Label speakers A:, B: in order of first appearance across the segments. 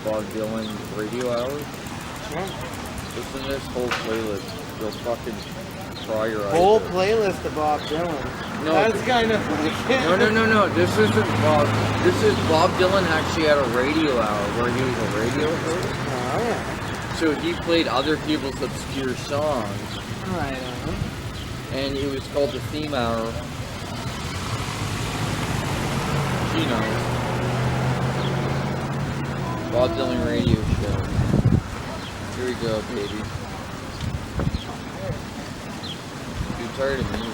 A: Bob Dylan radio hours. Listen to this whole playlist. You'll fucking cry your eyes
B: Whole
A: out.
B: playlist of Bob Dylan.
A: No,
B: That's kind of like
A: no. This isn't Bob. This is Bob Dylan actually had a radio hour where he was a radio host.
B: Oh yeah.
A: So he played other people's obscure songs.
B: Right.
A: And it was called the Theme Hour. You know. Bob Dylan radio show. Here we go, baby. You're tired of me.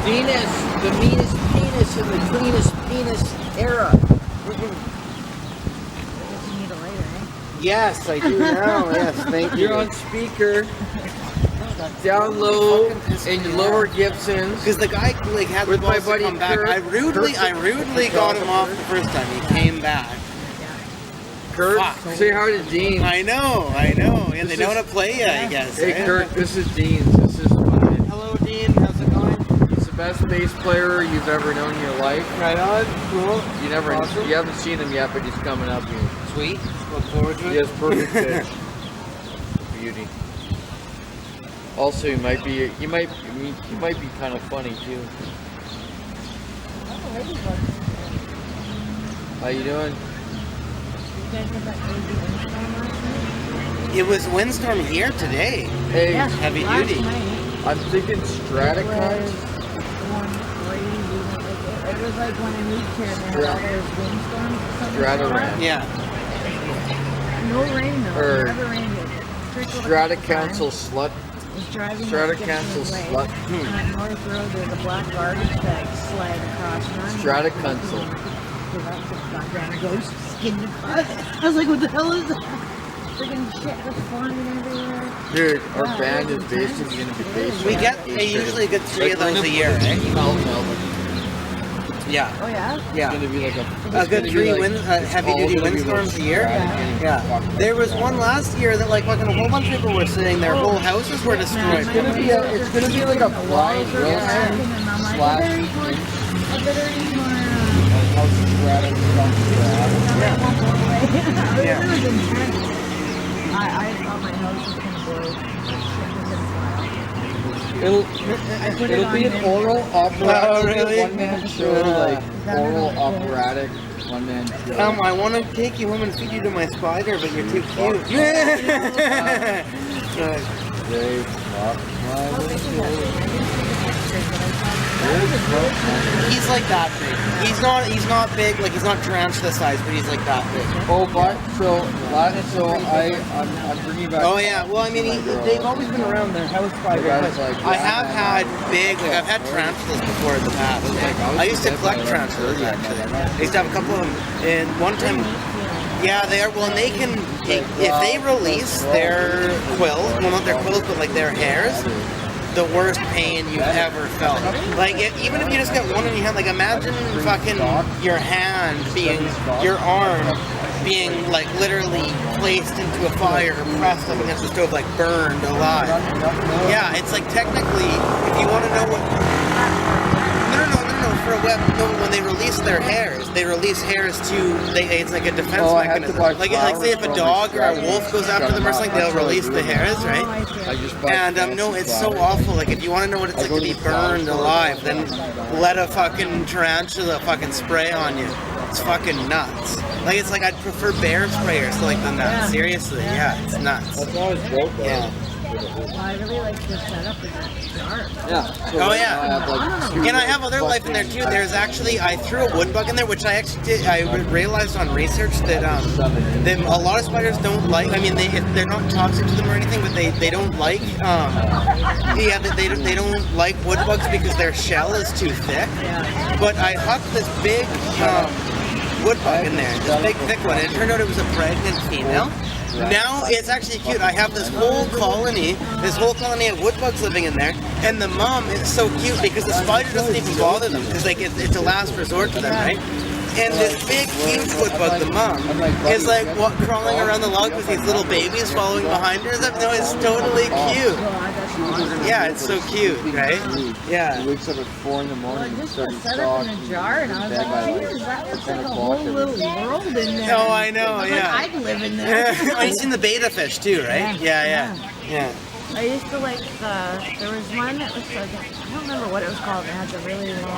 A: Venus, the meanest penis in the cleanest penis era.
C: You need a lighter, eh?
B: Yes, I do now. Yes, thank you.
A: You're on speaker. Down low in lower Gibsons.
B: Because the guy like had
A: with
B: the
A: my
B: balls to
A: buddy
B: come back.
A: Kirk.
B: I rudely got him off the first time. He came back.
A: Kirk,
B: Fuck.
A: say hi to Dean.
B: I know. And they know how to play you, I guess.
A: Hey
B: right?
A: Kirk, this is Dean. This is fun.
B: Hello, Dean. How's it going?
A: He's the best bass player you've ever known in your life.
B: Right on. Cool.
A: You haven't seen him yet, but he's coming up here.
B: Sweet. Look forward to it.
A: He has perfect pitch. Beauty. Also, he might be kind of funny too. How you doing?
B: It was windstorm here today.
A: Hey,
C: Yeah,
B: heavy
C: last
B: duty.
C: night
A: I'm thinking Stratacunt.
C: It was like when I moved here and there had all those windstorms.
A: Stratacunt.
B: Yeah.
C: No rain though.
A: Or
C: It never rained. It trickled
A: Stratacunt slut.
C: was driving
A: Stratacunt
C: way.
A: slut.
C: On North Road, there's a black garbage bag slide across.
A: Stratacunt.
C: Ghost skin. I was like, what the hell is that? Freaking shit was flying everywhere.
A: Dude, our band is basically going to be based
B: We
A: on
B: get usually a good 3 of those a year, right? Yeah.
C: Oh yeah?
B: Yeah.
A: It's going to be like
B: A good 3 heavy-duty windstorms a year. Yeah. There was one last year that like fucking a whole bunch of people were saying their whole houses were destroyed.
A: It's gonna be like a Brian Wilson slash
B: Yeah.
C: I thought my house was going to blow.
A: It'll be an oral operatic
B: Oh, really?
A: one-man show, like oral operatic one-man show.
B: I want to take you home and feed you to my spider, but you're too cute.
A: They fuck my
B: He's like that big. He's not big, like he's not tarantula size, but he's like that big.
A: Oh, but I'm bringing back.
B: Oh yeah, well I mean they've always been around their house spider. I have had big, like I've had tarantulas before in the past. I used to collect tarantulas actually. I used to have a couple of them, and one time, yeah, they are. Well, and they can if they release their quills, well not their quills, but like their hairs. The worst pain you've ever felt. Like, even if you just get one in your hand, like, imagine fucking your hand being, your arm being, like, literally placed into a fire, pressed up against the stove, like, burned alive. Yeah, it's like, technically, if you want to know what... No, for a web, no, when they release their hairs, they release hairs it's like a defense mechanism. Like say if a dog or a wolf goes after them or something, they'll release the hairs, right? And no, it's so awful. Like if you want to know what it's like to be burned alive, then let a fucking tarantula fucking spray on you. It's fucking nuts. Like it's like I'd prefer bear sprayers to like than that. Seriously, yeah, it's nuts.
A: That's always broke though.
B: Yeah.
C: I really like the setup in that jar.
A: Yeah. So
B: Oh yeah.
A: I have, like,
B: And I have other life in there too. There's actually, I threw a wood bug in there, which I actually did. I realized on research that a lot of spiders don't like. I mean, they're not toxic to them or anything, but they don't like. They don't like wood bugs because their shell is too thick. But I hucked this big wood bug in there, this big thick one. And it turned out it was a pregnant female. Now it's actually cute. I have this whole colony of wood bugs living in there, and the mom is so cute because the spider doesn't even bother them because like it's a last resort to them, right? And this big, huge wood bug, the mom, is like crawling around the log with these little babies following behind her. No, it's totally cute. Yeah, it's so cute, right? Yeah.
A: He wakes up at 4 in the morning and starts
C: set up in a jar, and I was like, geez, that looks like a whole little world in there.
B: Oh, I know,
C: I was
B: yeah.
C: like, I'd live in there.
B: Oh, you've seen the beta fish too, right? Yeah.
C: I used to like there was one that was like, I don't remember what it was called. It had the really long,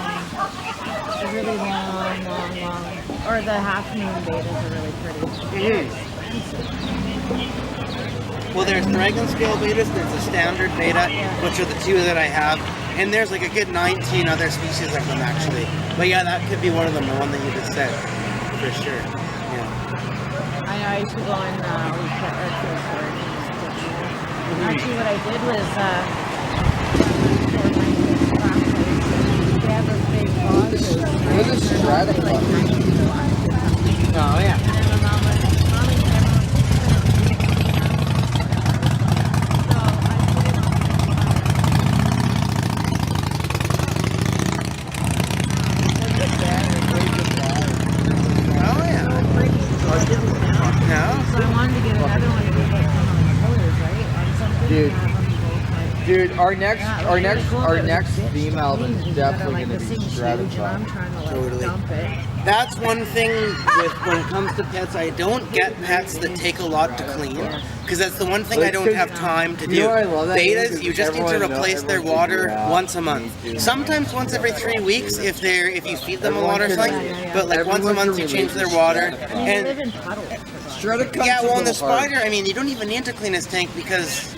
C: or the half moon betas are really pretty.
B: Well, there's dragon scale betas, there's a standard beta, which are the two that I have, and there's like a good 19 other species of them actually. But yeah, that could be one of them, the one that you just said, for sure. Yeah.
C: I know, I used to go in storage. Actually, what I did was, they have those big boxes.
A: What is a stratified?
B: Oh, yeah.
C: And then my mom was, Mommy,
B: Oh, yeah. No?
C: So I wanted to get another one to get like some of the colors, right? On something.
A: Dude, our next theme album is definitely going to be stratified.
C: I'm trying to like
B: Totally.
C: dump it.
B: That's one thing with when it comes to pets. I don't get pets that take a lot to clean because that's the one thing I don't have time to do.
A: You know why I love that?
B: Betas, you just need to
A: Everyone
B: replace their
A: knows-
B: water
A: yeah,
B: once a month. Sometimes once every 3 weeks if you feed them a lot or something. But like once a month you change their water.
C: They live in puddles.
B: Yeah, well, in the spider, I mean, you don't even need to clean his tank because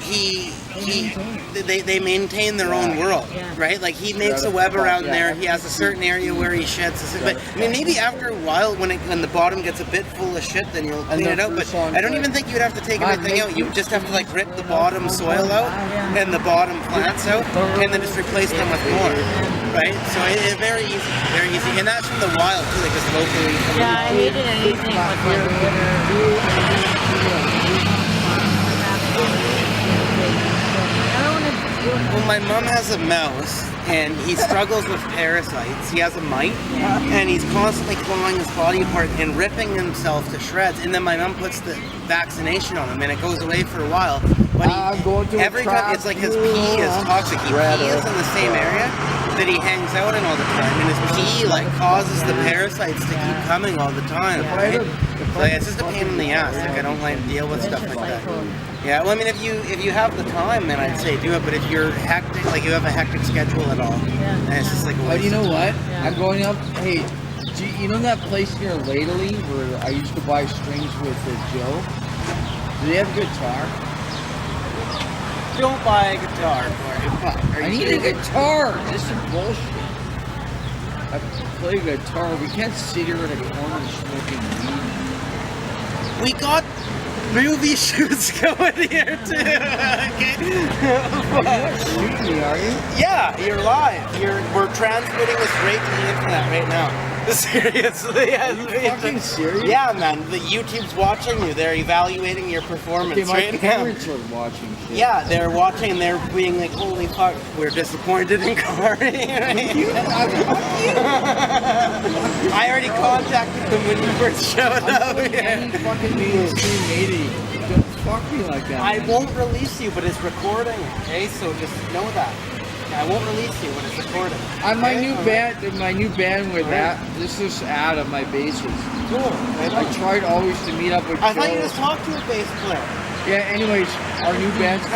B: they maintain their own world, right? Like he makes a web around there. He has a certain area where he sheds. But I mean, maybe after a while, when the bottom gets a bit full of shit, then you'll clean it out. But I don't even think you'd have to take everything out. You just have to like rip the bottom soil out and the bottom plants out, and then just replace them with more, right? So it's very easy, and that's from the wild too, like just locally.
C: Yeah, I hated anything with like
B: Well, my mom has a mouse, and he struggles with parasites. He has a mite, and he's constantly clawing his body apart and ripping himself to shreds. And then my mom puts the vaccination on him, and it goes away for a while. But every time, it's like his pee is toxic. He pees in the same area that he hangs out in all the time, and his pee like causes the parasites to keep coming all the time. Right? So it's just a pain in the ass. Like I don't like to deal with stuff like that. Yeah, well, I mean, if you have the time, then I'd say do it. But if you're hectic, like you have a hectic schedule at all, then it's just like a waste.
A: But you know what? I'm going up. Hey, you know that place near Ladley where I used to buy strings with Joe? Do they have a guitar?
B: Don't buy a guitar, Corey.
A: I need a guitar. This is bullshit. I play guitar. We can't sit here in a corner smoking weed.
B: We got movie shoots going here too. Okay.
A: You're not shooting me, are you?
B: Yeah, you're live. We're transmitting this right to the internet right now. Seriously,
A: Are you fucking serious?
B: Yeah, man. The YouTube's watching you. They're evaluating your performance
A: Okay, my
B: right now.
A: parents are watching shit.
B: Yeah, they're watching. They're being like, "Holy fuck, we're disappointed in Corey." I already contacted them when you first showed up.
A: Any fucking mainstream lady. Don't fuck me like that.
B: I won't release you, but it's recording. Okay, so just know that. I won't release you when it's recording.
A: My new band with that. This is Adam, my bassist.
B: Cool.
A: I tried always to meet up with
B: I
A: Joe.
B: thought you just talked to a bass player.
A: Yeah. Anyways, our new band's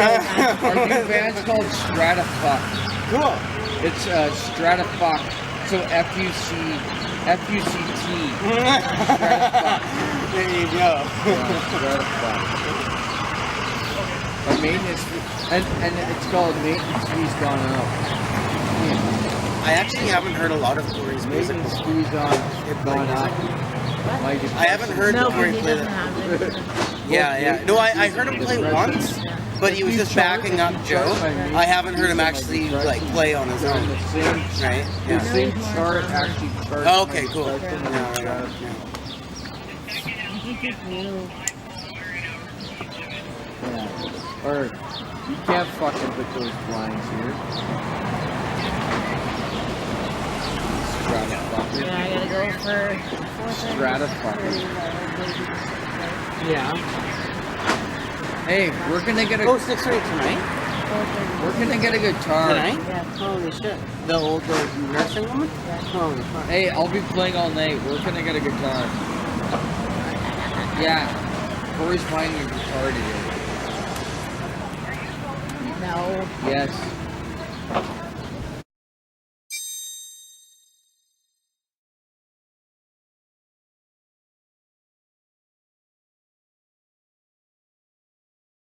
A: called Stratafuck.
B: Cool.
A: It's Stratafuck. So F-U-C-T. Stratafuck.
B: There you go.
A: Stratafuck. Our maintenance, and it's called Maintenance Fees Gone Up.
B: I actually haven't heard a lot of Corey's music.
A: Maintenance Fees Gone Up. Mike is
B: I haven't heard
C: No,
B: before
C: but
B: he
C: he
B: played
C: doesn't
B: it.
C: have it.
B: Yeah. No, I heard him play once, but he was just backing up Joe. I haven't heard him actually like play on his own.
A: the same,
B: Right?
A: the
B: Yeah.
A: same chart actually charts.
B: Oh, okay, cool.
A: Spectrum and
B: Yeah.
A: Stratus.
C: I think it's new.
A: Yeah. Or you can't fucking put those blinds here. Stratafucker.
C: Yeah, I gotta go for 4:30.
A: Stratafucker.
B: Yeah.
A: Hey, we're gonna get a
B: Oh, 6:30 tonight?
C: 4:30.
A: we're gonna get a guitar.
B: Tonight?
C: Yeah.
B: Holy shit. The old nursing woman? Holy fuck.
A: Hey, I'll be playing all night. We're gonna get a guitar. Yeah. Corey's finding a guitar today.
C: No.
A: Yes.